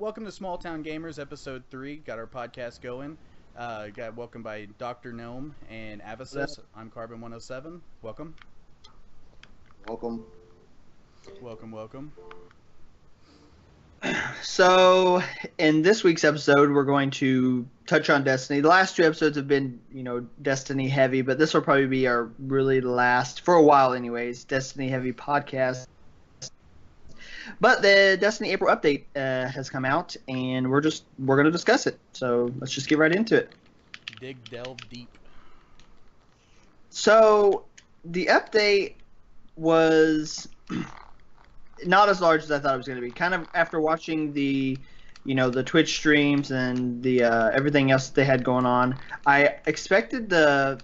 welcome to Small Town Gamers, episode 3. Got our podcast going. Got welcomed by Dr. Gnome and Avisus. I'm Carbon 107. Welcome. Welcome. Welcome. So, in this week's episode, we're going to touch on Destiny. The last two episodes have been, Destiny heavy, but this will probably be our really last, for a while anyways, Destiny heavy podcast. But the Destiny April update has come out, and we're going to discuss it. So, let's just get right into it. Delve deep. So, the update was not as large as I thought it was going to be. Kind of after watching the Twitch streams and the everything else that they had going on, I expected the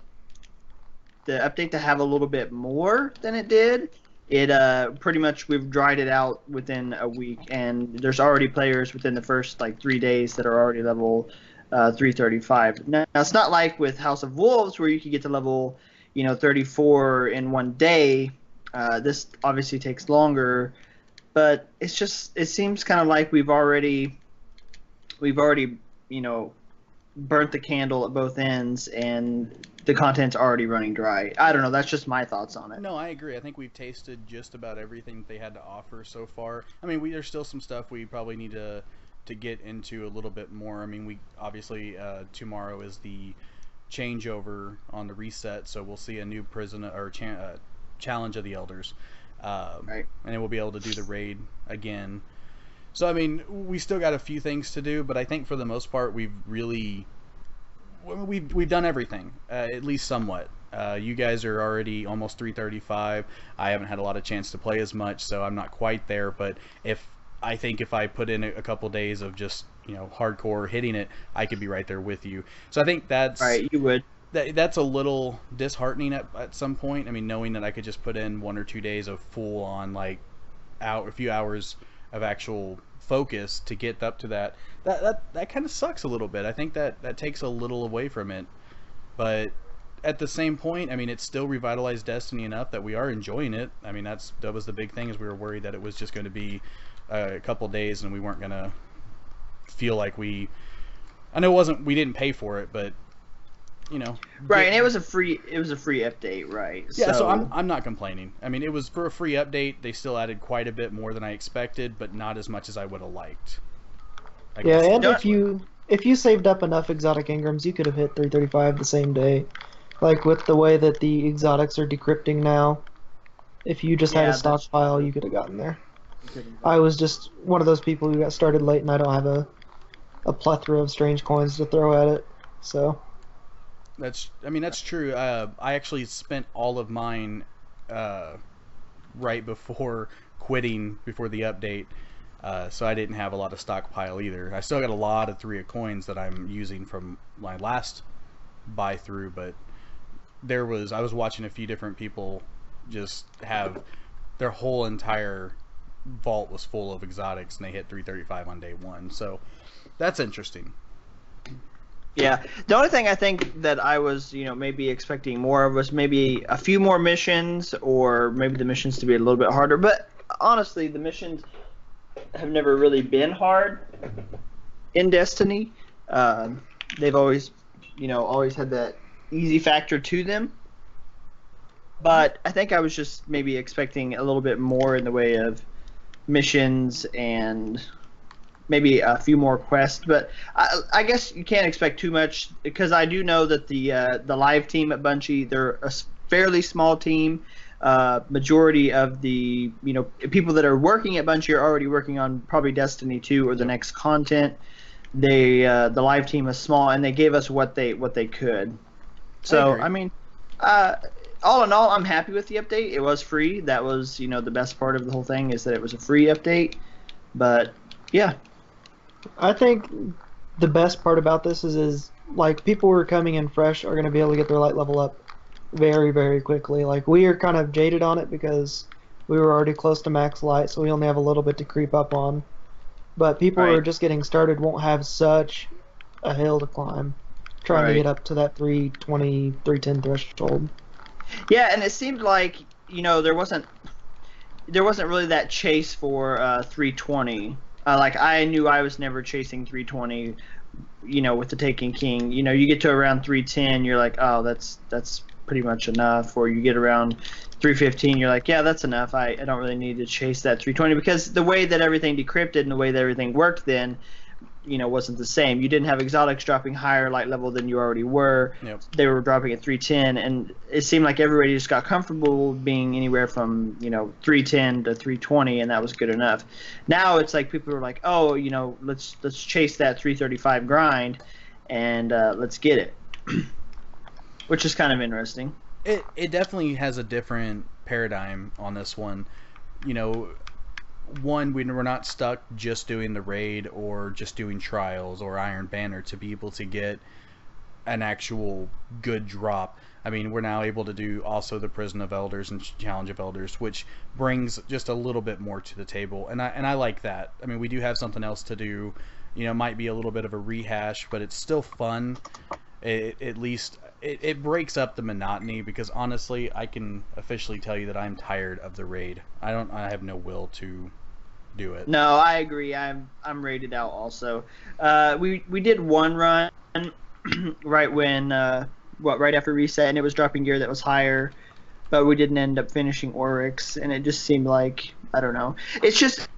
update to have a little bit more than it did. It pretty much, we've dried it out within a week, and there's already players within the first 3 days that are already level 335. Now it's not like with House of Wolves where you could get to level 34 in one day. This obviously takes longer, but it seems kind of like we've already burnt the candle at both ends, and the content's already running dry. I don't know. That's just my thoughts on it. No, I agree. I think we've tasted just about everything that they had to offer so far. I mean, there's still some stuff we probably need to get into a little bit more. I mean, we obviously tomorrow is the changeover on the reset, so we'll see a new prison or challenge of the elders, right, and then we'll be able to do the raid again. So I mean, we still got a few things to do, but I think for the most part we've done everything, at least somewhat. You guys are already almost 335. I haven't had a lot of chance to play as much, so I'm not quite there, but I think if I put in a couple days of just hardcore hitting it, I could be right there with you. So I think that's right. You would. That's a little disheartening at some point. I mean, knowing that I could just put in 1 or 2 days of full on a few hours of actual focus to get up to that kind of sucks a little bit. I think that takes a little away from it, but at the same point, I mean, it's still revitalized Destiny enough that we are enjoying it. I mean, that was the big thing, is we were worried that it was just going to be a couple days and we weren't going to feel like I know we didn't pay for it, but right, and it was a free update, right? Yeah, so I'm not complaining. I mean, it was for a free update. They still added quite a bit more than I expected, but not as much as I would have liked. Yeah, and if you saved up enough exotic engrams, you could have hit 335 the same day. Like with the way that the exotics are decrypting now, if you just had a stockpile, you could have gotten there. I was just one of those people who got started late, and I don't have a plethora of strange coins to throw at it, so. That's true. I actually spent all of mine right before quitting, before the update, so I didn't have a lot of stockpile either. I still got a lot of 3 of coins that I'm using from my last buy through, but I was watching a few different people just have their whole entire vault was full of exotics, and they hit 335 on day 1. So that's interesting. Yeah, the only thing I think that I was, maybe expecting more of was maybe a few more missions, or maybe the missions to be a little bit harder. But honestly, the missions have never really been hard in Destiny. They've always had that easy factor to them. But I think I was just maybe expecting a little bit more in the way of missions and maybe a few more quests, but I guess you can't expect too much, because I do know that the live team at Bungie, they're a fairly small team. Majority of the people that are working at Bungie are already working on probably Destiny 2 or the next content. The live team is small, and they gave us what they could. So I mean, all in all, I'm happy with the update. It was free. That was the best part of the whole thing, is that it was a free update. But yeah. I think the best part about this is like people who are coming in fresh are going to be able to get their light level up very, very quickly. Like, we are kind of jaded on it because we were already close to max light, so we only have a little bit to creep up on. But people who are just getting started won't have such a hill to climb trying to get up to that 320, 310 threshold. Yeah, and it seemed like, there wasn't really that chase for 320. Like I knew I was never chasing 320, with the Taken King. You get to around 310, you're like, oh, that's pretty much enough. Or you get around 315, you're like, yeah, that's enough. I don't really need to chase that 320, because the way that everything decrypted and the way that everything worked then, wasn't the same. You didn't have exotics dropping higher light level than you already were. Yep. They were dropping at 310, and it seemed like everybody just got comfortable being anywhere from 310 to 320, and that was good enough. Now it's like people are like, oh, let's chase that 335 grind, and let's get it, which is kind of interesting. It definitely has a different paradigm on this one. One, we're not stuck just doing the raid or just doing trials or Iron Banner to be able to get an actual good drop. I mean, we're now able to do also the Prison of Elders and Challenge of Elders, which brings just a little bit more to the table, and I like that. I mean, we do have something else to do. Might be a little bit of a rehash, but it's still fun. At least it breaks up the monotony, because honestly, I can officially tell you that I'm tired of the raid. I have no will to do it. No, I agree. I'm rated out also. We did one run right when right after reset, and it was dropping gear that was higher, but we didn't end up finishing Oryx, and it just seemed like, I don't know. It's just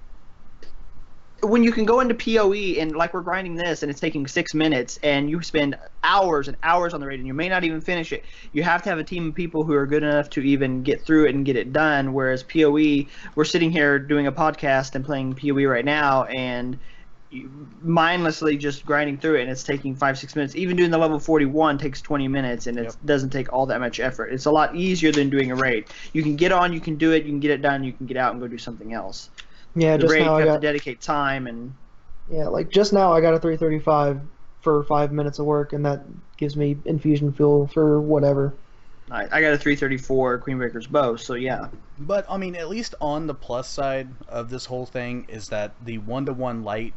when you can go into PoE and like we're grinding this and it's taking 6 minutes and you spend hours and hours on the raid and you may not even finish it, you have to have a team of people who are good enough to even get through it and get it done. Whereas PoE, we're sitting here doing a podcast and playing PoE right now and mindlessly just grinding through it, and it's taking 5-6 minutes. Even doing the level 41 takes 20 minutes, and it doesn't take all that much effort. It's a lot easier than doing a raid. You can get on, you can do it, you can get it done, you can get out and go do something else. Yeah, the just raid, now you I have got to dedicate time, and yeah, like just now I got a 335 for 5 minutes of work, and that gives me infusion fuel for whatever. I got a 334 Queenbreaker's bow, so yeah. But I mean, at least on the plus side of this whole thing is that the 1-to-1 light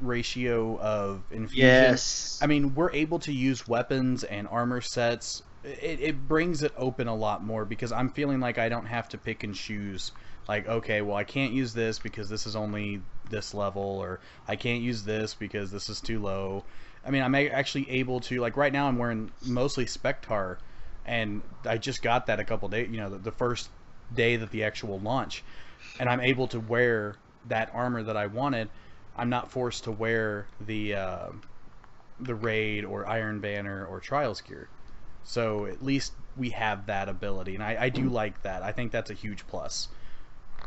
ratio of infusion. Yes. I mean, we're able to use weapons and armor sets. It brings it open a lot more, because I'm feeling like I don't have to pick and choose. Like, okay, well, I can't use this because this is only this level, or I can't use this because this is too low. I mean, I'm actually able to, like right now I'm wearing mostly Spectar, and I just got that a couple days, the first day that the actual launch, and I'm able to wear that armor that I wanted. I'm not forced to wear the raid or Iron Banner or Trials gear. So at least we have that ability, and I do like that. I think that's a huge plus.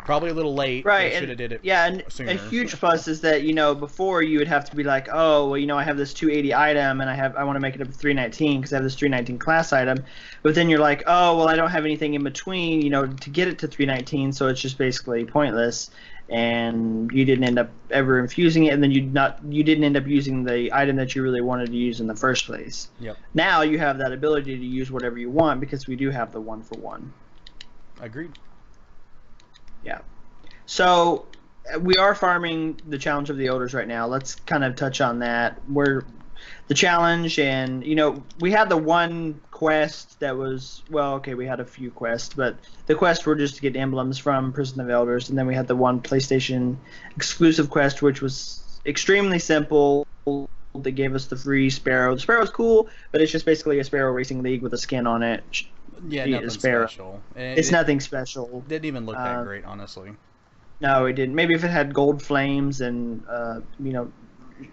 Probably a little late. Right. I should have did it sooner. A huge plus is that, before you would have to be like, oh, well, I have this 280 item and I want to make it up to 319 because I have this 319 class item. But then you're like, oh, well, I don't have anything in between, to get it to 319, so it's just basically pointless. And you didn't end up ever infusing it, and then you didn't end up using the item that you really wanted to use in the first place. Yep. Now you have that ability to use whatever you want, because we do have the 1-for-1. Agreed. Yeah. So we are farming the Challenge of the Elders right now. Let's kind of touch on that. We're the challenge, and we had the one quest that was, well, okay, we had a few quests, but the quests were just to get emblems from Prison of Elders, and then we had the one PlayStation exclusive quest, which was extremely simple. They gave us the free Sparrow. The Sparrow's cool, but it's just basically a Sparrow Racing League with a skin on it. Yeah, nothing special. It's nothing special. Didn't even look that great, honestly. No, it didn't. Maybe if it had gold flames and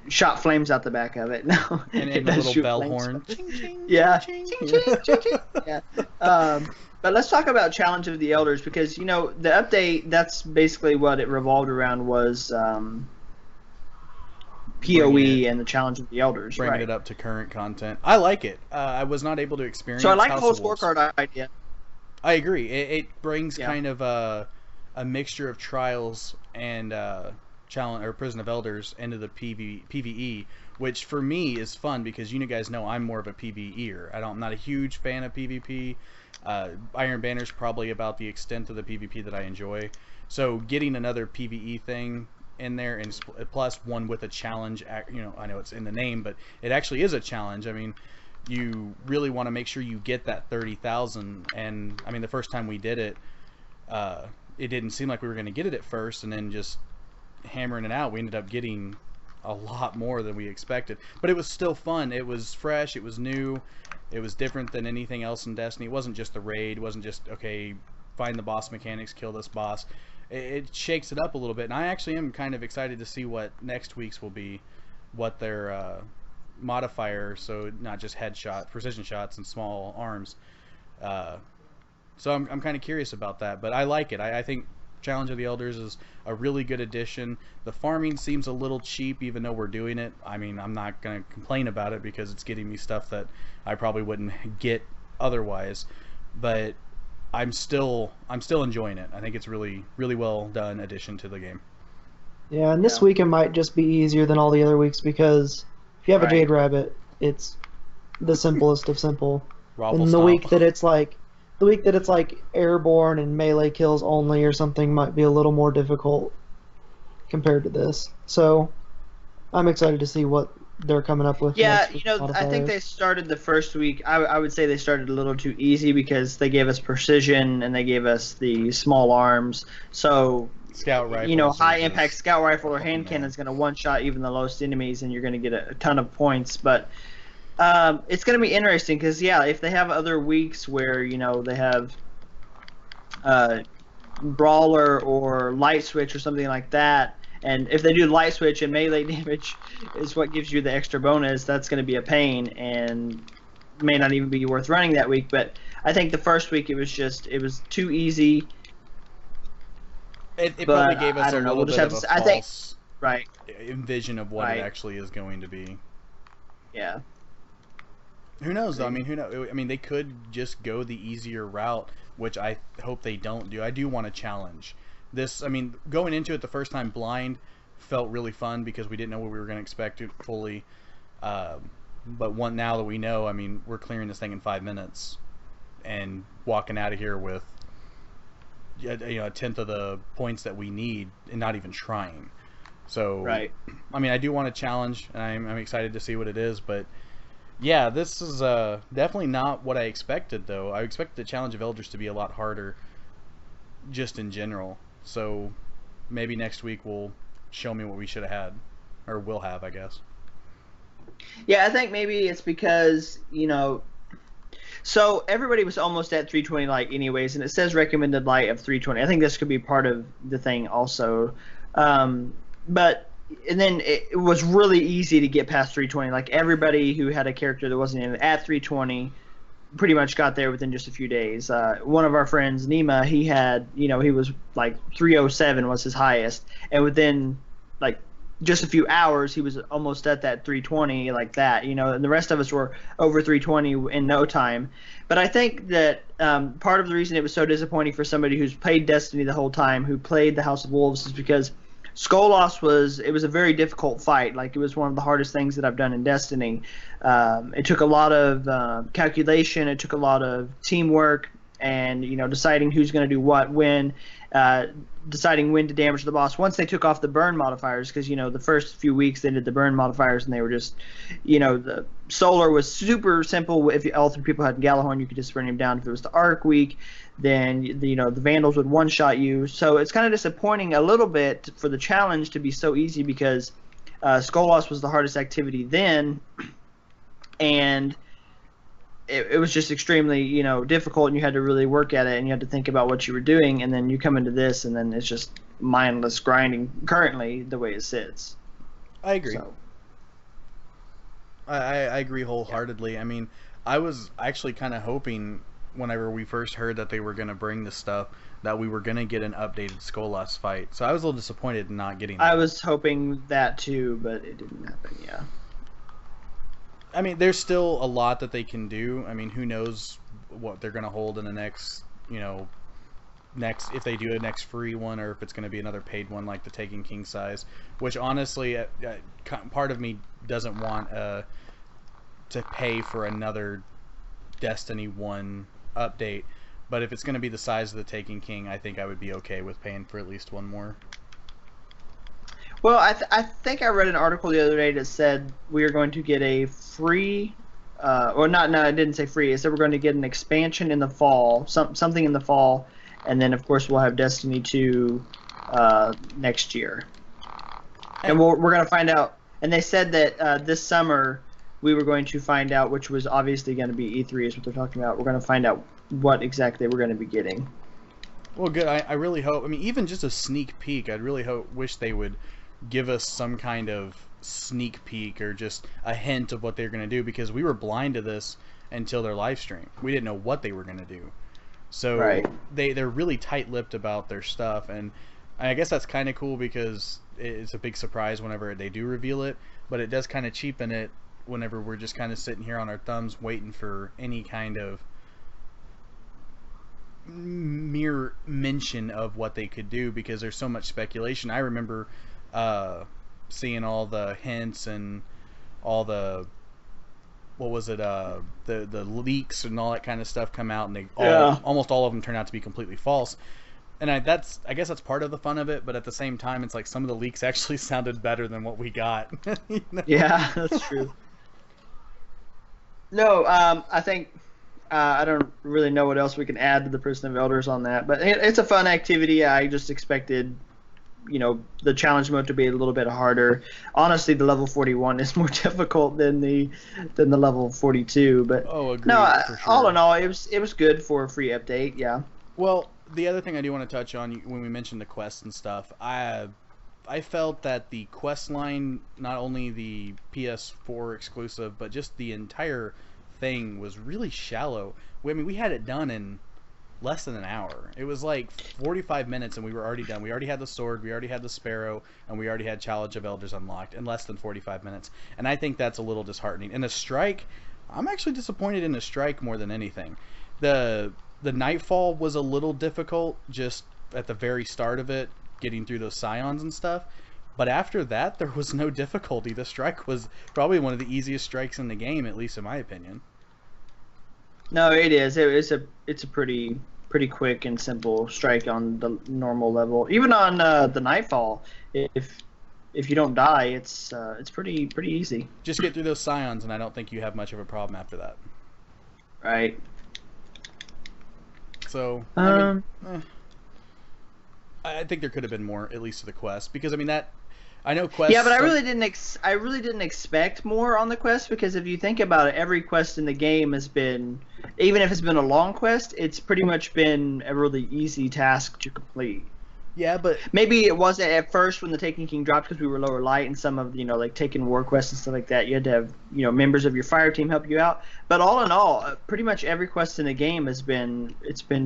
shot flames out the back of it. No, and a little bell horn. Ching, ching, yeah. Ching, ching, ching, ching, ching. Yeah. But let's talk about Challenge of the Elders, because the update, that's basically what it revolved around, was PoE and the Challenge of the Elders. Bringing it up to current content. I like it. I was not able to experience. So I like House the whole of Wolves. scorecard idea. I agree. It brings kind of a mixture of trials and challenge or Prison of Elders into the PvE, which for me is fun, because you guys know I'm more of a PvEer. I'm not a huge fan of PvP. Iron Banner's probably about the extent of the PvP that I enjoy. So getting another PvE thing in there, and plus one with a challenge, I know it's in the name, but it actually is a challenge. I mean, you really want to make sure you get that 30,000, and I mean, the first time we did it, it didn't seem like we were going to get it at first, and then just hammering it out, we ended up getting a lot more than we expected. But it was still fun. It was fresh. It was new. It was different than anything else in Destiny. It wasn't just the raid. It wasn't just, okay, find the boss mechanics, kill this boss. It shakes it up a little bit. And I actually am kind of excited to see what next week's will be, what their modifier, so not just headshot, precision shots and small arms. So I'm kind of curious about that. But I like it. I think Challenge of the Elders is a really good addition. The farming seems a little cheap, even though we're doing it. I mean, I'm not going to complain about it because it's getting me stuff that I probably wouldn't get otherwise. But I'm still enjoying it. I think it's really well done addition to the game. Yeah, and this week it might just be easier than all the other weeks because if you have a Jade Rabbit, it's the simplest of simple. And the week that it's like airborne and melee kills only or something might be a little more difficult compared to this. So I'm excited to see what they're coming up with. Yeah, I think they started the first week. I would say they started a little too easy because they gave us precision and they gave us the small arms. So scout rifle, high impact scout rifle or hand cannon is going to one shot even the lowest enemies, and you're going to get a ton of points. But it's going to be interesting because if they have other weeks where they have brawler or light switch or something like that, and if they do light switch and melee damage is what gives you the extra bonus, that's going to be a pain and may not even be worth running that week. But I think the first week it was too easy. It probably gave us a little bit of a false envision of what it actually is going to be. Yeah. Who knows though? I mean, who knows? I mean, they could just go the easier route, which I hope they don't do. I do want to challenge this. I mean, going into it the first time blind felt really fun because we didn't know what we were going to expect it fully. But now that we know, I mean, we're clearing this thing in 5 minutes and walking out of here with a tenth of the points that we need and not even trying. So, I mean, I do want to challenge, and I'm excited to see what it is, but yeah, this is definitely not what I expected, though. I expected the Challenge of Elders to be a lot harder, just in general. So maybe next week will show me what we should have had, or will have, I guess. Yeah, I think maybe it's because, so everybody was almost at 320 light anyways, and it says recommended light of 320. I think this could be part of the thing also. And then it was really easy to get past 320. Like everybody who had a character that wasn't even at 320 pretty much got there within just a few days. One of our friends, Nima, he had, he was like 307 was his highest. And within like just a few hours, he was almost at that 320 like that, and the rest of us were over 320 in no time. But I think that part of the reason it was so disappointing for somebody who's played Destiny the whole time, who played the House of Wolves, is because Skolas was a very difficult fight. Like, it was one of the hardest things that I've done in Destiny. It took a lot of calculation. It took a lot of teamwork and, deciding who's going to do what, when, deciding when to damage the boss. Once they took off the burn modifiers, because, the first few weeks they did the burn modifiers and they were just, the solar was super simple. If all three people had Gallahorn, you could just burn him down. If it was the Arc week, then the Vandals would one-shot you. So it's kind of disappointing a little bit for the challenge to be so easy because Skolas was the hardest activity then, and it was just extremely difficult, and you had to really work at it, and you had to think about what you were doing, and then you come into this, and then it's just mindless grinding currently the way it sits. I agree. So. I agree wholeheartedly. I mean, I was actually kind of hoping whenever we first heard that they were going to bring this stuff that we were going to get an updated Skolas fight. So I was a little disappointed in not getting that. I was hoping that too, but it didn't happen, yeah. I mean, there's still a lot that they can do. I mean, who knows what they're going to hold in the next, if they do a next free one, or if it's going to be another paid one like the Taken King size, which honestly, part of me doesn't want to pay for another Destiny 1 update, but if it's going to be the size of the Taken King, I think I would be okay with paying for at least one more. Well, I think I read an article the other day that said we are going to get a free, or not, no, it didn't say free. It said we're going to get an expansion in the fall, something in the fall, and then of course we'll have Destiny 2 next year. And we're going to find out. And they said that this summer we were going to find out, which was obviously going to be E3 is what they're talking about. We're going to find out what exactly we're going to be getting. Well, good. I really hope. I mean, even just a sneak peek. I'd really wish they would give us some kind of sneak peek or just a hint of what they're going to do, because we were blind to this until their live stream. We didn't know what they were going to do. So Right. they're really tight-lipped about their stuff, and I guess that's kind of cool because it's a big surprise whenever they do reveal it, but it does kind of cheapen it whenever we're just kind of sitting here on our thumbs waiting for any kind of mere mention of what they could do, because there's so much speculation. I remember seeing all the hints and all the what was it the leaks and all that kind of stuff come out, and almost all of them turn out to be completely false. And I guess that's part of the fun of it, but at the same time it's like some of the leaks actually sounded better than what we got. You know? Yeah, that's true. No, I think I don't really know what else we can add to the Prison of Elders on that, but it's a fun activity. I just expected, the challenge mode to be a little bit harder. Honestly, the level 41 is more difficult than the level 42. But agreed, no, for sure. all in all, it was good for a free update. Yeah. Well, the other thing I do want to touch on when we mentioned the quests and stuff, I felt that the quest line, not only the PS4 exclusive, but just the entire thing was really shallow. I mean, we had it done in less than an hour. It was like 45 minutes and we were already done. We already had the sword, we already had the sparrow, and we already had Challenge of Elders unlocked in less than 45 minutes. And I think that's a little disheartening. And the strike, I'm actually disappointed in the strike more than anything. The Nightfall was a little difficult just at the very start of it, getting through those scions and stuff. But after that, there was no difficulty. The strike was probably one of the easiest strikes in the game, at least in my opinion. No, it is. It's a pretty quick and simple strike on the normal level. Even on the Nightfall, if you don't die, it's pretty easy. Just get through those scions, and I don't think you have much of a problem after that. Right. So, I think there could have been more, at least to the quest, because I mean I know quests. Yeah, but I really didn't expect more on the quest, because if you think about it, every quest in the game has been, even if it's been a long quest, it's pretty much been a really easy task to complete. Yeah, but maybe it wasn't at first when the Taken King dropped, because we were lower light, and some of like Taken War quests and stuff like that, you had to have members of your fire team help you out. But all in all, pretty much every quest in the game it's been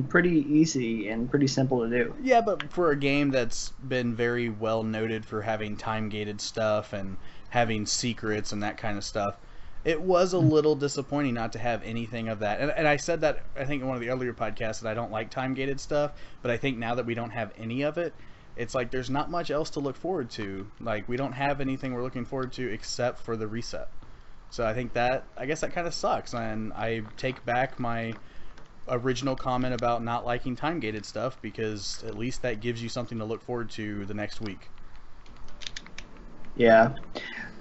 pretty easy and pretty simple to do. Yeah, but for a game that's been very well noted for having time gated stuff and having secrets and that kind of stuff, it was a little disappointing not to have anything of that. And I said that, I think, in one of the earlier podcasts, that I don't like time-gated stuff, but I think now that we don't have any of it, it's like there's not much else to look forward to. Like, we don't have anything we're looking forward to except for the reset. So I guess that kind of sucks, and I take back my original comment about not liking time-gated stuff, because at least that gives you something to look forward to the next week. Yeah.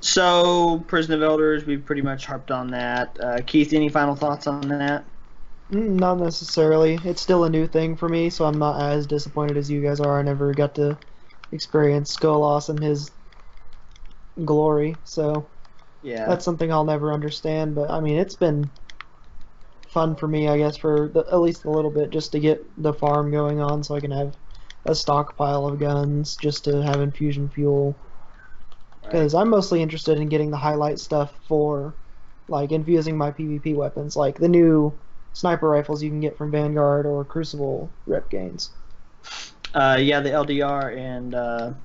So, Prison of Elders, we've pretty much harped on that. Keith, any final thoughts on that? Not necessarily. It's still a new thing for me, so I'm not as disappointed as you guys are. I never got to experience Skolas and his glory, so yeah, that's something I'll never understand. But I mean, it's been fun for me, I guess, for at least a little bit, just to get the farm going on, so I can have a stockpile of guns, just to have infusion fuel. Because I'm mostly interested in getting the highlight stuff for, like, infusing my PvP weapons, like the new sniper rifles you can get from Vanguard or Crucible rep gains. Yeah, the LDR and the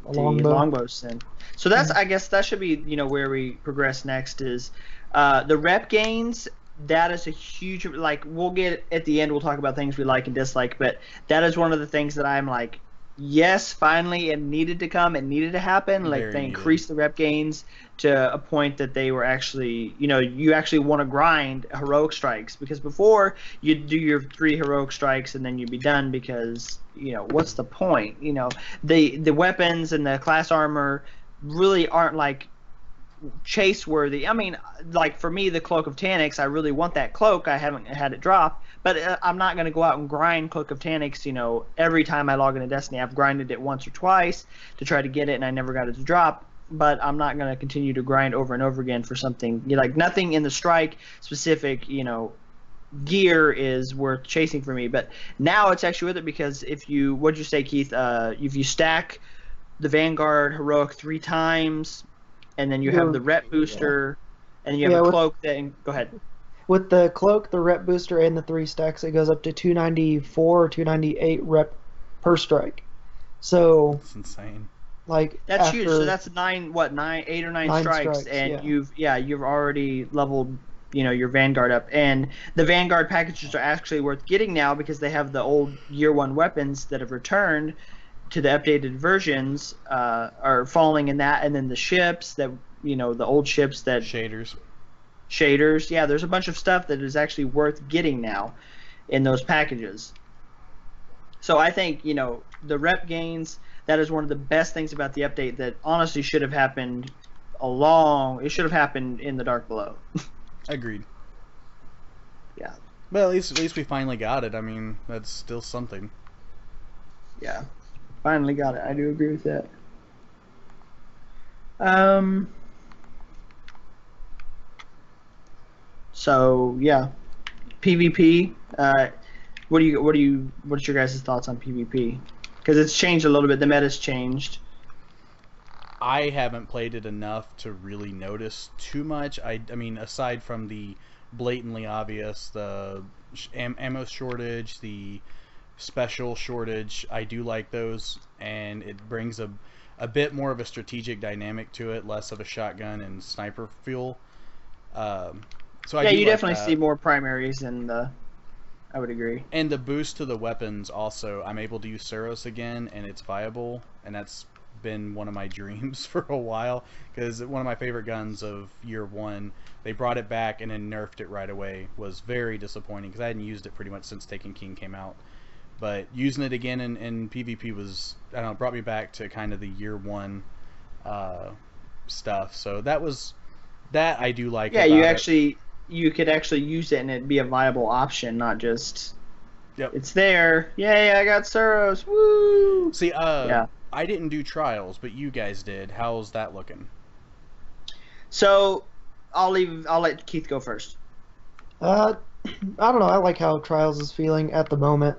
longbows. Then. So that's, I guess, that should be where we progress next is the rep gains. That is a huge, like, we'll get at the end. We'll talk about things we like and dislike, but that is one of the things that I'm like, yes, finally it needed to come, it needed to happen. Like, they increased the rep gains to a point that they were actually, you actually want to grind heroic strikes, because before you'd do your 3 heroic strikes and then you'd be done, because what's the point? The weapons and the class armor really aren't like chase worthy. I mean, like, for me, the Cloak of Taniks, I really want that cloak. I haven't had it drop, But I'm not going to go out and grind Cloak of Taniks, every time I log into Destiny. I've grinded it once or twice to try to get it, and I never got it to drop. But I'm not going to continue to grind over and over again for something. Like, nothing in the Strike specific, gear is worth chasing for me. But now it's actually with it because what'd you say, Keith? If you stack the Vanguard Heroic 3 times, and then you have the rep booster, and you have a cloak, then go ahead. With the cloak, the rep booster, and the 3 stacks, it goes up to 294 or 298 rep per strike. So that's insane. Like, that's huge. So that's 8 or 9 strikes, and you've already leveled your Vanguard up. And the Vanguard packages are actually worth getting now because they have the old Year 1 weapons that have returned to the updated versions are falling in that, and then the ships that the old ships that shaders. Yeah, there's a bunch of stuff that is actually worth getting now in those packages. So I think, the rep gains, that is one of the best things about the update that honestly should have happened it should have happened in the Dark Below. Agreed. Yeah. But at least we finally got it. I mean, that's still something. Yeah. Finally got it. I do agree with that. So yeah, PvP. What's your guys' thoughts on PvP? Because it's changed a little bit. The meta's changed. I haven't played it enough to really notice too much. I mean, aside from the blatantly obvious, the ammo shortage, the special shortage, I do like those, and it brings a bit more of a strategic dynamic to it, less of a shotgun and sniper feel. So yeah, you definitely see more primaries, and I would agree. And the boost to the weapons also, I'm able to use Suros again, and it's viable, and that's been one of my dreams for a while, because one of my favorite guns of Year 1, they brought it back and then nerfed it right away. Was very disappointing, because I hadn't used it pretty much since Taken King came out. But using it again in PvP was, I don't know, brought me back to kind of the Year 1 stuff. So that I do like. Yeah, you could actually use it and it'd be a viable option, not just it's there. Yay, I got Suros. Woo! See, I didn't do trials, but you guys did. How's that looking? So I'll let Keith go first. I don't know. I like how trials is feeling at the moment,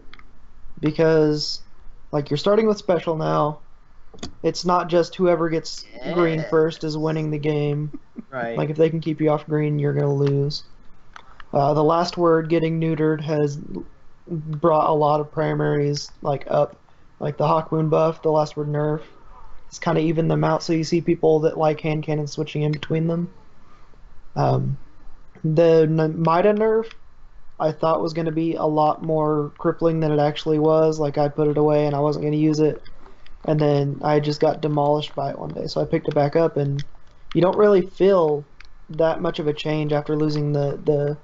because like you're starting with special now. It's not just whoever gets green first is winning the game. Right. Like, if they can keep you off green, you're going to lose. The last word getting neutered has brought a lot of primaries up. Like the Hawkmoon buff, the last word nerf. It's kind of evened them out, so you see people that like hand cannon switching in between them. The Mida nerf, I thought was going to be a lot more crippling than it actually was. Like, I put it away and I wasn't going to use it. And then I just got demolished by it one day, so I picked it back up, and you don't really feel that much of a change after losing the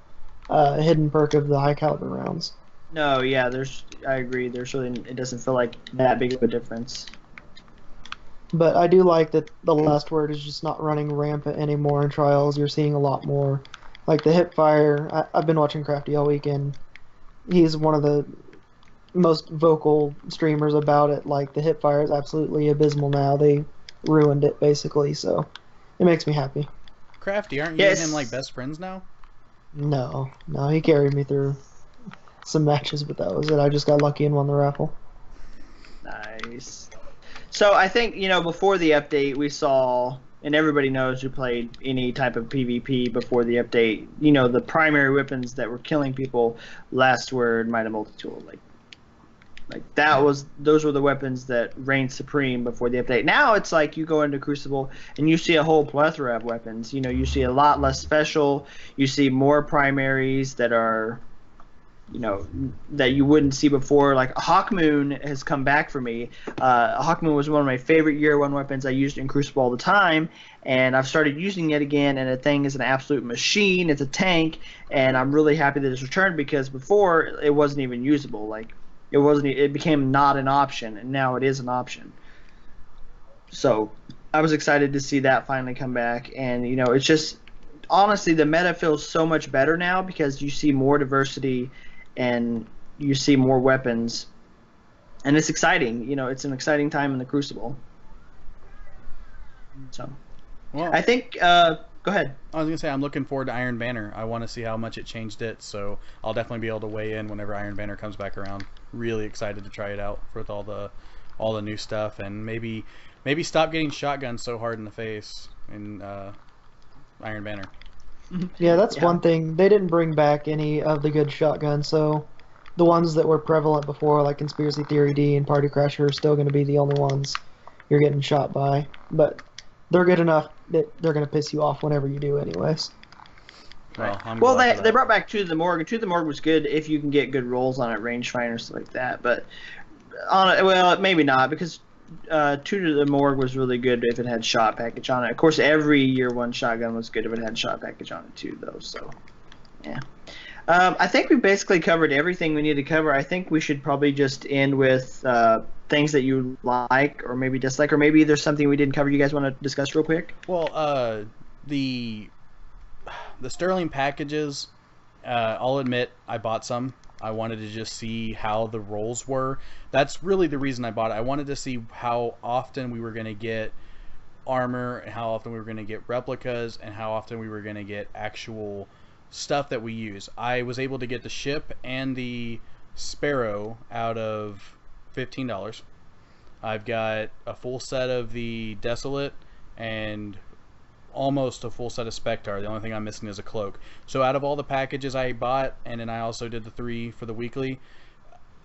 hidden perk of the high caliber rounds. No, yeah, I agree. It doesn't feel like that big of a difference. But I do like that the last word is just not running rampant anymore in trials. You're seeing a lot more. Like the hipfire, I've been watching Crafty all weekend. He's one of the most vocal streamers about it. Like, the hipfire is absolutely abysmal now. They ruined it basically, so it makes me happy. Crafty, aren't you and him like best friends now? No, he carried me through some matches, but that was it. I just got lucky and won the raffle. Nice. So I think, before the update we saw, and everybody knows who played any type of PvP before the update, the primary weapons that were killing people, last word, Might of Multitool, those were the weapons that reigned supreme before the update. Now it's like you go into Crucible and you see a whole plethora of weapons. You see a lot less special. You see more primaries that are, that you wouldn't see before. Like Hawkmoon has come back for me. Hawkmoon was one of my favorite Year 1 weapons. I used it in Crucible all the time, and I've started using it again, and the thing is an absolute machine. It's a tank, and I'm really happy that it's returned, because before it wasn't even usable. It became not an option, and now it is an option. So I was excited to see that finally come back, and it's just, honestly, the meta feels so much better now because you see more diversity and you see more weapons, and it's exciting. You know, it's an exciting time in the Crucible. So, Well, I think. Go ahead. I was gonna say I'm looking forward to Iron Banner. I want to see how much it changed it, so I'll definitely be able to weigh in whenever Iron Banner comes back around. Really excited to try it out with all the new stuff, and maybe stop getting shotguns so hard in the face in Iron Banner. Yeah, that's one thing. They didn't bring back any of the good shotguns, so the ones that were prevalent before, like Conspiracy Theory D and Party Crasher, are still going to be the only ones you're getting shot by. But they're good enough that they're going to piss you off whenever you do, anyways. Well, they brought back To the Morgue, and To the Morgue was good if you can get good rolls on it, rangefinder, stuff like that. But maybe not, because To the Morgue was really good if it had shot package on it. Of course, every year one shotgun was good if it had shot package on it too, though. So, yeah. I think we basically covered everything we need to cover. I think we should probably just end with things that you like or maybe dislike, or maybe there's something we didn't cover you guys want to discuss real quick. Well, the Sterling packages, I'll admit I bought some. I wanted to just see how the rolls were. That's really the reason I bought it. I wanted to see how often we were going to get armor, and how often we were going to get replicas, and how often we were going to get actual stuff that we use. I was able to get the ship and the Sparrow out of $15. I've got a full set of the Desolate and almost a full set of Spectre. The only thing I'm missing is a cloak. So out of all the packages I bought, and then I also did the 3 for the weekly,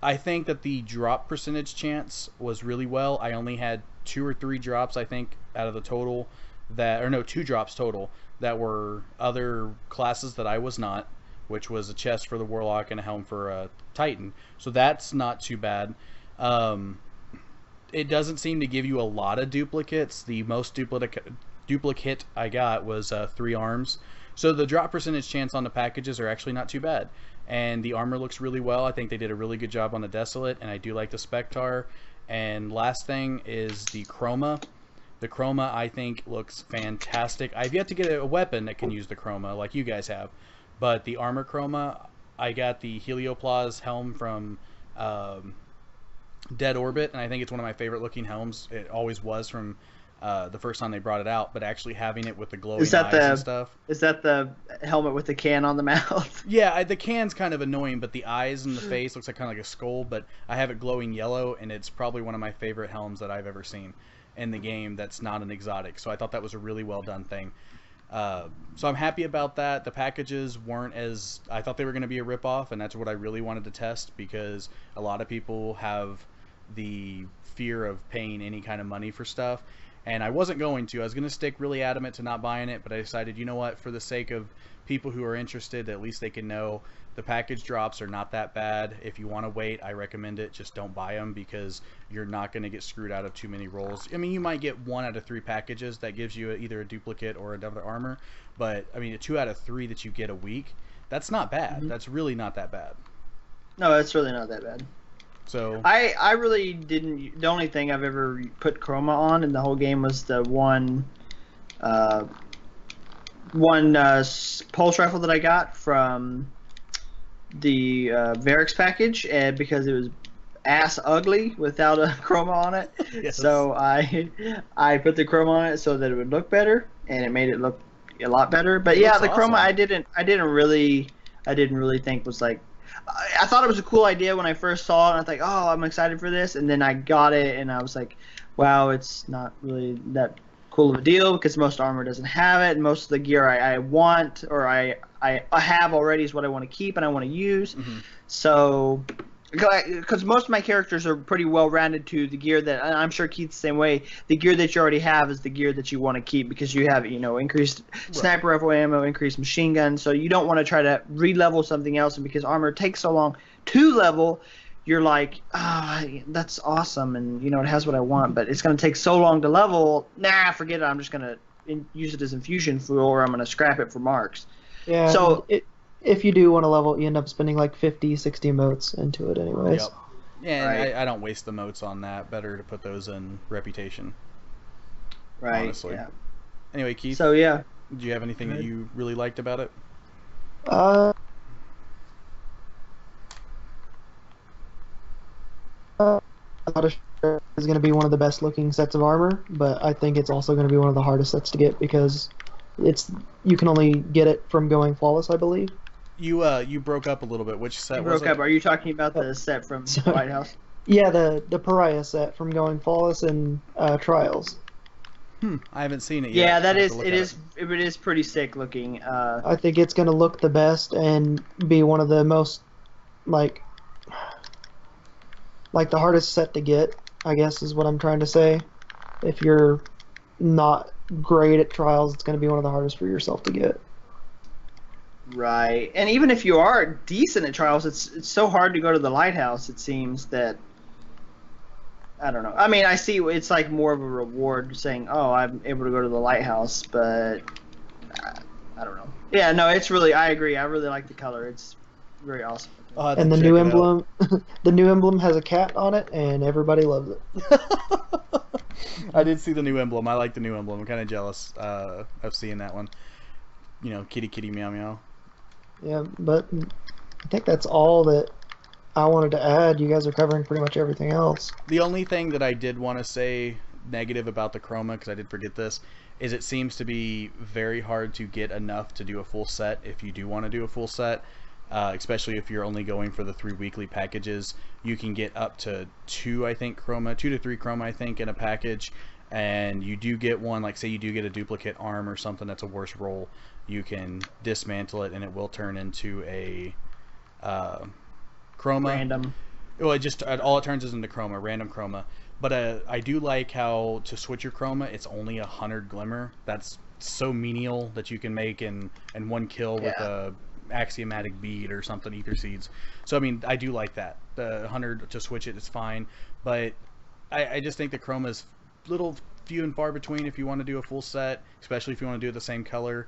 I think that the drop percentage chance was really well. I only had 2 or 3 drops, I think, out of the total that, or no, 2 drops total that were other classes that I was not, which was a chest for the Warlock and a helm for a Titan. So that's not too bad. It doesn't seem to give you a lot of duplicates. The most duplicate I got was 3 arms. So the drop percentage chance on the packages are actually not too bad. And the armor looks really well. I think they did a really good job on the Desolate, and I do like the Spectre. And last thing is the Chroma. The Chroma, I think, looks fantastic. I've yet to get a weapon that can use the Chroma like you guys have. But the armor Chroma, I got the Helioplaz helm from Dead Orbit, and I think it's one of my favorite looking helms. It always was from the first time they brought it out, but actually having it with the glowing eyes and stuff. Is that the helmet with the can on the mouth? Yeah, the can's kind of annoying, but the eyes and the face looks like kind of like a skull, but I have it glowing yellow, and it's probably one of my favorite helms that I've ever seen in the game that's not an exotic. So I thought that was a really well done thing. So I'm happy about that. The packages weren't as I thought they were going to be a ripoff, and that's what I really wanted to test, because a lot of people have the fear of paying any kind of money for stuff, and I wasn't going to. I was going to stick really adamant to not buying it, but I decided, you know what, for the sake of people who are interested, at least they can know the package drops are not that bad. If you want to wait, I recommend it. Just don't buy them, because you're not going to get screwed out of too many rolls. I mean, you might get 1 out of 3 packages that gives you either a duplicate or another armor, but I mean, a 2 out of 3 that you get a week, that's not bad. Mm-hmm. That's really not that bad. No, it's really not that bad. So I really didn't. The only thing I've ever put Chroma on in the whole game was the one pulse rifle that I got from the Varix package, and because it was ass ugly without a chroma on it. Yes. So I put the chroma on it so that it would look better, and it made it look a lot better. But yeah, the awesome. chroma I didn't really think was like. I thought it was a cool idea when I first saw it, and I thought, oh, I'm excited for this, and then I got it, and I was like, wow, it's not really that cool of a deal, because most armor doesn't have it, and most of the gear I want, or I have already, is what I want to keep and I want to use. Mm-hmm. So, because most of my characters are pretty well rounded to the gear that, and I'm sure Keith's the same way, the gear that you already have is the gear that you want to keep, because you have, increased sniper rifle ammo, increased machine gun, so you don't want to try to re-level something else, and because armor takes so long to level, you're like, that's awesome, and it has what I want, but it's going to take so long to level, forget it, I'm just going to use it as infusion fuel, or I'm going to scrap it for marks. Yeah, so if you do want to level, you end up spending like 50, 60 motes into it anyways. Yep. Yeah, right. I don't waste the motes on that. Better to put those in reputation. Right. Honestly. Yeah. Anyway, Keith. So yeah. Do you have anything that you really liked about it? is going to be one of the best looking sets of armor, but I think it's also going to be one of the hardest sets to get because you can only get it from going flawless, I believe. You broke up a little bit. Which set You was broke up. it? Are you talking about the set from Sorry. White House? Yeah, the Pariah set from going flawless and Trials. I haven't seen it yet. Yeah, that I'll have is to look it at is it is pretty sick looking. I think it's going to look the best and be one of the most like the hardest set to get, I guess is what I'm trying to say. If you're not great at Trials, it's going to be one of the hardest for yourself to get. Right, and even if you are decent at Trials, it's so hard to go to the Lighthouse. It seems that I don't know. I mean, I see it's like more of a reward saying, "Oh, I'm able to go to the Lighthouse," but I don't know. Yeah, no, it's really. I agree. I really like the color. It's very awesome. I'll have to And the check new it out. emblem, the new emblem has a cat on it, and everybody loves it. I did see the new emblem. I like the new emblem. I'm kind of jealous of seeing that one. You know, kitty kitty meow meow. Yeah, but I think that's all that I wanted to add. You guys are covering pretty much everything else. The only thing that I did want to say negative about the chroma, because I did forget this, is it seems to be very hard to get enough to do a full set if you do want to do a full set. Especially if you're only going for the 3 weekly packages. You can get up to 2 to 3 chroma, I think, in a package. And you do get one, like say you do get a duplicate arm or something that's a worse roll, you can dismantle it and it will turn into a chroma. Random. Well, all it turns is into chroma, random chroma. But I do like how to switch your chroma, it's only 100 glimmer. That's so menial that you can make in one kill with a axiomatic bead or something, ether seeds. So I mean, I do like that. The 100 to switch it is fine, but I just think the chroma is little few and far between if you want to do a full set, especially if you want to do it the same color.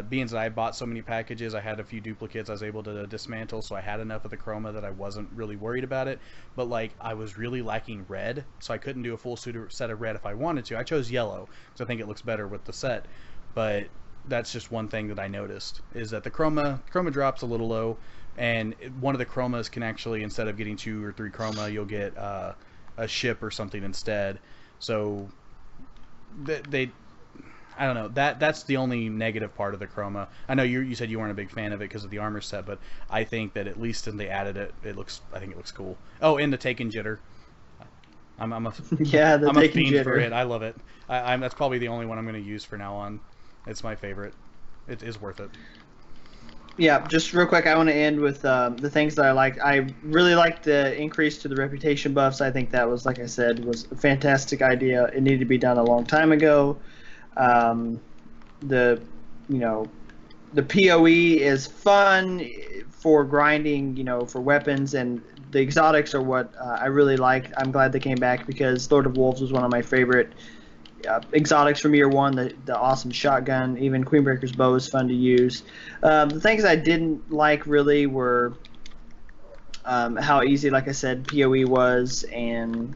Being that I bought so many packages, I had a few duplicates I was able to dismantle, so I had enough of the chroma that I wasn't really worried about it. But like, I was really lacking red, so I couldn't do a full set of red if I wanted to. I chose yellow because I think it looks better with the set, but that's just one thing that I noticed, is that the chroma drops a little low, and one of the chromas can actually, instead of getting 2 or 3 chroma, you'll get a ship or something instead. So I don't know, that's the only negative part of the chroma. I know you said you weren't a big fan of it because of the armor set, but I think that at least when they added it, I think it looks cool. Oh, and the Taken Jitter. I'm a Yeah, the I'm a Taken fiend for Jitter. it. I love it. That's probably the only one I'm going to use for now on. It's my favorite. It is worth it. Yeah, just real quick, I want to end with the things that I liked. I really liked the increase to the reputation buffs. I think that was, like I said, was a fantastic idea. It needed to be done a long time ago. The PoE is fun for grinding, for weapons, and the exotics are what I really like. I'm glad they came back because Lord of Wolves was one of my favorite exotics from year one. The awesome shotgun, even Queenbreaker's bow is fun to use. The things I didn't like really were how easy, like I said, PoE was, and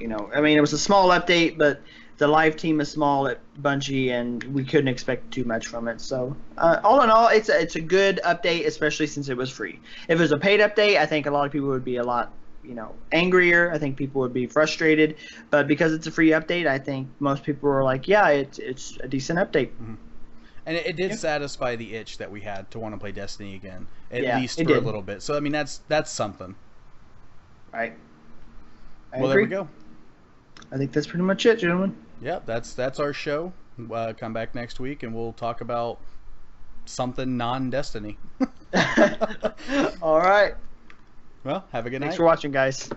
I mean, it was a small update, but the live team is small at Bungie, and we couldn't expect too much from it. So, all in all, it's a good update, especially since it was free. If it was a paid update, I think a lot of people would be a lot, angrier. I think people would be frustrated. But because it's a free update, I think most people were like, yeah, it's a decent update. Mm-hmm. And it did satisfy the itch that we had to want to play Destiny again, at least it for a did. little bit. So I mean, that's something. Right. I Well, agree. there we go. I think that's pretty much it, gentlemen. Yeah, that's our show. Come back next week and we'll talk about something non-Destiny. All right. Well, have a good night. Thanks for watching, guys.